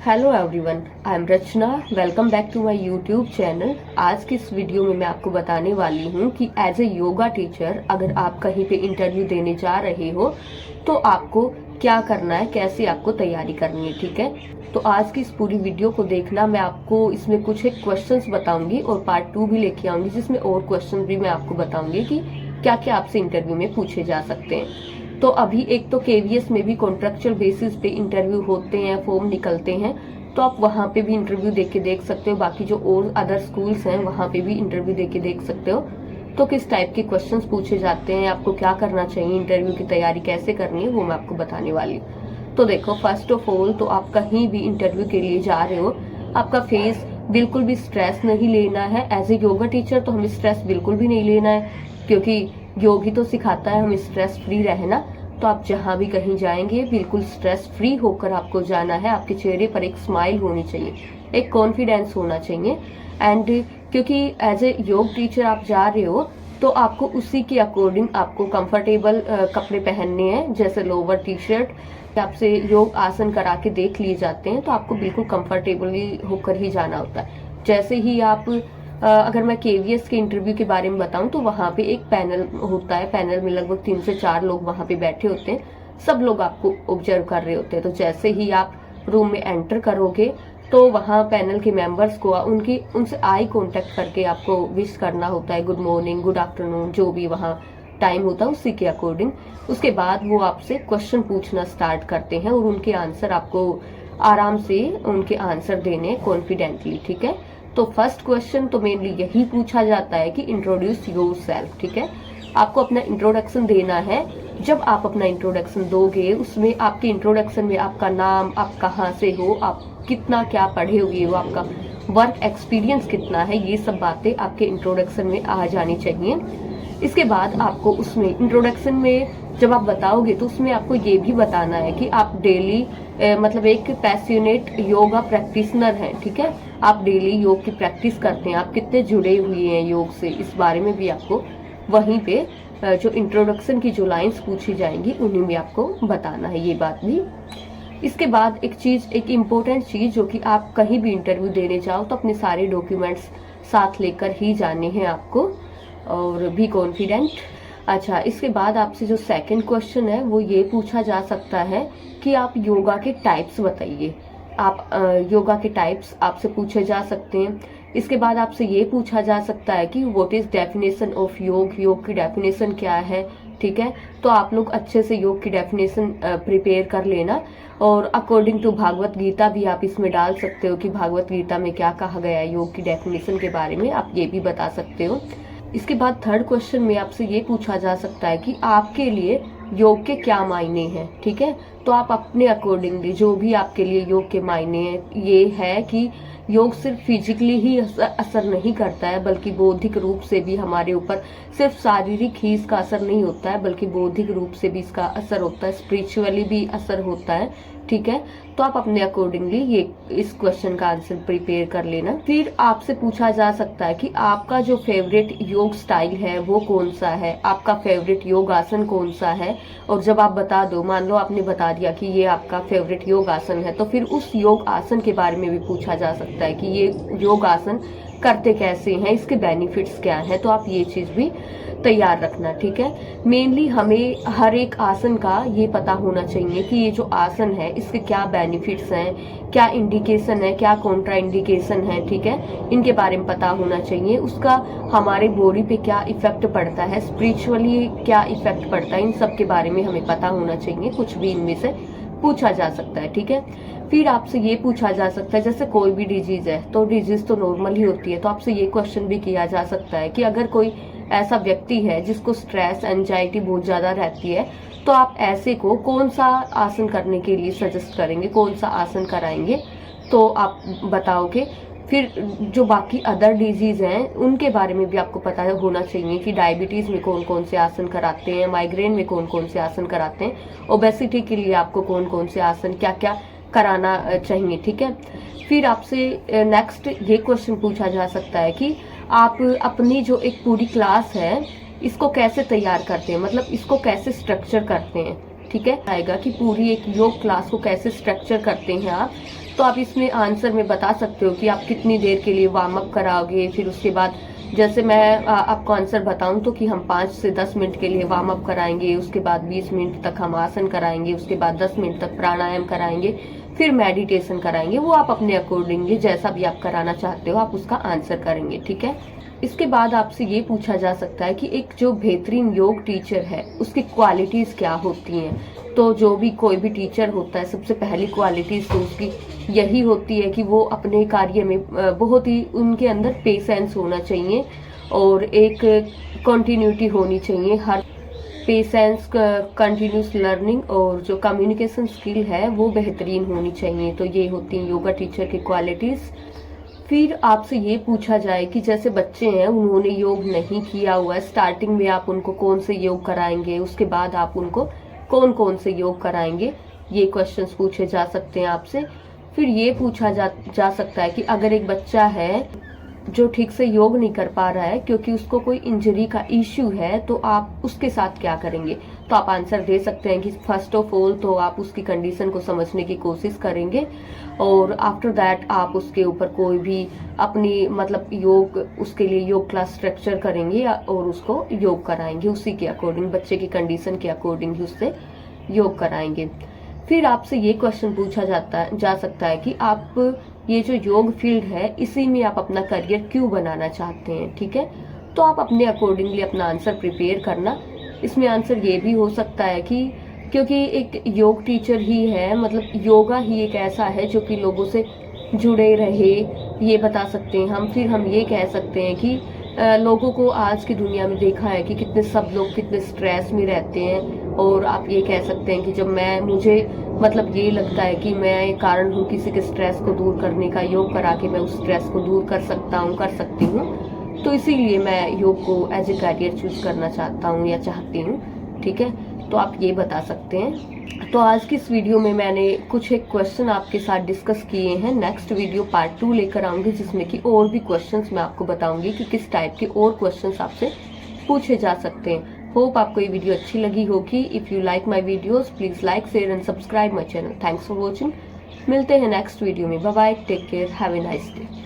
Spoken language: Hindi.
Hello everyone, I am Rachna. Welcome back to my YouTube channel. आज की इस वीडियो में मैं आपको बताने वाली हूँ कि एज ए योगा टीचर अगर आप कहीं पे इंटरव्यू देने जा रहे हो तो आपको क्या करना है, कैसे आपको तैयारी करनी है। ठीक है, तो आज की इस पूरी वीडियो को देखना। मैं आपको इसमें कुछ एक क्वेश्चंस बताऊंगी और पार्ट 2 भी लेके आऊंगी जिसमें और क्वेश्चन भी मैं आपको बताऊंगी कि क्या क्या आपसे इंटरव्यू में पूछे जा सकते हैं। तो अभी एक तो केवीएस में भी कॉन्ट्रेक्चुअल बेसिस पे इंटरव्यू होते हैं, फॉर्म निकलते हैं, तो आप वहाँ पे भी इंटरव्यू दे के देख सकते हो। बाकी जो और अदर स्कूल्स हैं वहाँ पे भी इंटरव्यू दे के देख सकते हो। तो किस टाइप के क्वेश्चंस पूछे जाते हैं, आपको क्या करना चाहिए, इंटरव्यू की तैयारी कैसे करनी है, वो मैं आपको बताने वाली हूँ। तो देखो, फर्स्ट ऑफ ऑल तो आप कहीं भी इंटरव्यू के लिए जा रहे हो, आपका फेस बिल्कुल भी स्ट्रेस नहीं लेना है। एज ए योगा टीचर तो हमें स्ट्रेस बिल्कुल भी नहीं लेना है, क्योंकि योग ही तो सिखाता है हमें स्ट्रेस फ्री रहना। तो आप जहां भी कहीं जाएंगे बिल्कुल स्ट्रेस फ्री होकर आपको जाना है। आपके चेहरे पर एक स्माइल होनी चाहिए, एक कॉन्फिडेंस होना चाहिए। एंड क्योंकि एज ए योग टीचर आप जा रहे हो तो आपको उसी के अकॉर्डिंग आपको कंफर्टेबल कपड़े पहनने हैं। जैसे लोअर टी शर्ट आपसे योग आसन करा के देख लिए जाते हैं तो आपको बिल्कुल कंफर्टेबली होकर ही जाना होता है। जैसे ही आप अगर मैं केवीएस के इंटरव्यू के बारे में बताऊं तो वहां पे एक पैनल होता है। पैनल में लगभग 3 से 4 लोग वहां पे बैठे होते हैं, सब लोग आपको ऑब्जर्व कर रहे होते हैं। तो जैसे ही आप रूम में एंटर करोगे तो वहां पैनल के मेंबर्स को उनसे आई कांटेक्ट करके आपको विश करना होता है, गुड मॉर्निंग, गुड आफ्टरनून, जो भी वहां टाइम होता है उसी के अकॉर्डिंग। उसके बाद वो आपसे क्वेश्चन पूछना स्टार्ट करते हैं और उनके आंसर आपको आराम से उनके आंसर देने कॉन्फिडेंटली। ठीक है, तो फर्स्ट क्वेश्चन तो मेनली यही पूछा जाता है कि इंट्रोड्यूस योर सेल्फ। ठीक है, आपको अपना इंट्रोडक्शन देना है। जब आप अपना इंट्रोडक्शन दोगे उसमें आपके इंट्रोडक्शन में आपका नाम, आप कहाँ से हो, आप कितना क्या पढ़े हुए हो, आपका वर्क एक्सपीरियंस कितना है, ये सब बातें आपके इंट्रोडक्शन में आ जानी चाहिए। इसके बाद आपको उसमें इंट्रोडक्शन में जब आप बताओगे तो उसमें आपको ये भी बताना है कि आप डेली मतलब एक पैशनेट योगा प्रैक्टिशनर हैं। ठीक है, आप डेली योग की प्रैक्टिस करते हैं, आप कितने जुड़े हुए हैं योग से, इस बारे में भी आपको वहीं पे जो इंट्रोडक्शन की जो लाइंस पूछी जाएंगी उन्हीं में आपको बताना है ये बात भी। इसके बाद एक इम्पोर्टेंट चीज जो कि आप कहीं भी इंटरव्यू देने जाओ तो अपने सारे डॉक्यूमेंट्स साथ लेकर ही जाने हैं आपको, और भी कॉन्फिडेंट। अच्छा, इसके बाद आपसे जो सेकंड क्वेश्चन है वो ये पूछा जा सकता है कि आप योगा के टाइप्स बताइए। आप योगा के टाइप्स आपसे पूछे जा सकते हैं। इसके बाद आपसे ये पूछा जा सकता है कि व्हाट इज डेफिनेशन ऑफ योग, योग की डेफिनेशन क्या है। ठीक है, तो आप लोग अच्छे से योग की डेफिनेशन प्रिपेयर कर लेना, और अकॉर्डिंग टू भागवत गीता भी आप इसमें डाल सकते हो कि भागवत गीता में क्या कहा गया है योग की डेफिनेशन के बारे में, आप ये भी बता सकते हो। इसके बाद थर्ड क्वेश्चन में आपसे ये पूछा जा सकता है कि आपके लिए योग के क्या मायने हैं। ठीक है, तो आप अपने अकॉर्डिंगली जो भी आपके लिए योग के मायने हैं, ये है कि योग सिर्फ फिजिकली ही असर नहीं करता है बल्कि बौद्धिक रूप से भी हमारे ऊपर, सिर्फ शारीरिक ही इसका असर नहीं होता है बल्कि बौद्धिक रूप से भी इसका असर होता है, स्पिरिचुअली भी असर होता है। ठीक है, तो आप अपने अकॉर्डिंगली ये इस क्वेश्चन का आंसर प्रिपेयर कर लेना। फिर आपसे पूछा जा सकता है कि आपका जो फेवरेट योग स्टाइल है वो कौन सा है, आपका फेवरेट योग आसन कौन सा है। और जब आप बता दो, मान लो आपने बता दिया कि ये आपका फेवरेट योग आसन है, तो फिर उस योग आसन के बारे में भी पूछा जा सकता है कि ये योग आसन करते कैसे हैं, इसके बेनिफिट्स क्या हैं। तो आप ये चीज भी तैयार रखना। ठीक है, मेनली हमें हर एक आसन का ये पता होना चाहिए कि ये जो आसन है इसके क्या बेनिफिट्स हैं, क्या इंडिकेशन है, क्या कॉन्ट्रा इंडिकेशन है। ठीक है, इनके बारे में पता होना चाहिए। उसका हमारे बॉडी पे क्या इफेक्ट पड़ता है, स्पिरिचुअली क्या इफेक्ट पड़ता है, इन सब के बारे में हमें पता होना चाहिए। कुछ भी इनमें से पूछा जा सकता है। ठीक है, फिर आपसे ये पूछा जा सकता है, जैसे कोई भी डिजीज है तो डिजीज तो नॉर्मल ही होती है, तो आपसे ये क्वेश्चन भी किया जा सकता है कि अगर कोई ऐसा व्यक्ति है जिसको स्ट्रेस, एंजाइटी बहुत ज्यादा रहती है, तो आप ऐसे को कौन सा आसन करने के लिए सजेस्ट करेंगे, कौन सा आसन कराएंगे, तो आप बताओगे। फिर जो बाकी अदर डिजीज हैं उनके बारे में भी आपको पता होना चाहिए कि डायबिटीज में कौन कौन से आसन कराते हैं, माइग्रेन में कौन कौन से आसन कराते हैं, ओबेसिटी के लिए आपको कौन कौन से आसन क्या क्या कराना चाहिए। ठीक है, फिर आपसे नेक्स्ट ये क्वेश्चन पूछा जा सकता है कि आप अपनी जो एक पूरी क्लास है इसको कैसे तैयार करते हैं, मतलब इसको कैसे स्ट्रक्चर करते हैं। ठीक है, आएगा कि पूरी एक योग क्लास को कैसे स्ट्रक्चर करते हैं आप। तो आप इसमें आंसर में बता सकते हो कि आप कितनी देर के लिए वार्म अप कराओगे। फिर उसके बाद जैसे मैं आपको आंसर बताऊं तो कि हम 5 से 10 मिनट के लिए वार्म अप कराएंगे, उसके बाद 20 मिनट तक हम आसन कराएंगे, उसके बाद 10 मिनट तक प्राणायाम कराएंगे, फिर मेडिटेशन कराएंगे। वो आप अपने अकॉर्डिंगली जैसा भी आप कराना चाहते हो आप उसका आंसर करेंगे, ठीक है। इसके बाद आपसे ये पूछा जा सकता है कि एक जो बेहतरीन योग टीचर है उसकी क्वालिटीज क्या होती हैं। तो जो भी कोई भी टीचर होता है सबसे पहली क्वालिटीज तो उसकी यही होती है कि वो अपने कार्य में बहुत ही उनके अंदर पेशेंस होना चाहिए और एक कंटिन्यूटी होनी चाहिए। हर पेशेंस, कंटिन्यूस लर्निंग और जो कम्युनिकेशन स्किल है वो बेहतरीन होनी चाहिए। तो ये होती हैं योगा टीचर की क्वालिटीज। फिर आपसे ये पूछा जाए कि जैसे बच्चे हैं उन्होंने योग नहीं किया हुआ है, स्टार्टिंग में आप उनको कौन से योग कराएंगे, उसके बाद आप उनको कौन कौन से योग कराएंगे, ये क्वेश्चंस पूछे जा सकते हैं आपसे। फिर ये पूछा जा सकता है कि अगर एक बच्चा है जो ठीक से योग नहीं कर पा रहा है क्योंकि उसको कोई इंजरी का इश्यू है तो आप उसके साथ क्या करेंगे। तो आप आंसर दे सकते हैं कि फर्स्ट ऑफ ऑल तो आप उसकी कंडीशन को समझने की कोशिश करेंगे और आफ्टर दैट आप उसके ऊपर कोई भी अपनी मतलब योग उसके लिए योग क्लास स्ट्रक्चर करेंगे और उसको योग कराएंगे, उसी के अकॉर्डिंग बच्चे की कंडीशन के अकॉर्डिंग ही उससे योग कराएंगे। फिर आपसे ये क्वेश्चन पूछा जा सकता है कि आप ये जो योग फील्ड है इसी में आप अपना करियर क्यों बनाना चाहते हैं, ठीक है। तो आप अपने अकॉर्डिंगली अपना आंसर प्रिपेयर करना। इसमें आंसर ये भी हो सकता है कि क्योंकि एक योग टीचर ही है, मतलब योगा ही एक ऐसा है जो कि लोगों से जुड़े रहे, ये बता सकते हैं हम। फिर हम ये कह सकते हैं कि लोगों को आज की दुनिया में देखा है कि कितने सब लोग कितने स्ट्रेस में रहते हैं और आप ये कह सकते हैं कि जब मुझे मतलब ये लगता है कि मैं कारण हूँ किसी के स्ट्रेस को दूर करने का, योग करा के मैं उस स्ट्रेस को दूर कर सकती हूँ, तो इसीलिए मैं योग को एज ए करियर चूज करना चाहता हूँ या चाहती हूँ, ठीक है। तो आप ये बता सकते हैं। तो आज की इस वीडियो में मैंने कुछ एक क्वेश्चन आपके साथ डिस्कस किए हैं। नेक्स्ट वीडियो पार्ट 2 लेकर आऊंगी जिसमें कि और भी क्वेश्चंस मैं आपको बताऊंगी कि किस टाइप के और क्वेश्चंस आपसे पूछे जा सकते हैं। होप आपको ये वीडियो अच्छी लगी होगी। If you like my videos please like share and subscribe my channel. Thanks for watching. मिलते हैं नेक्स्ट वीडियो में। Bye bye, take care, have a nice day.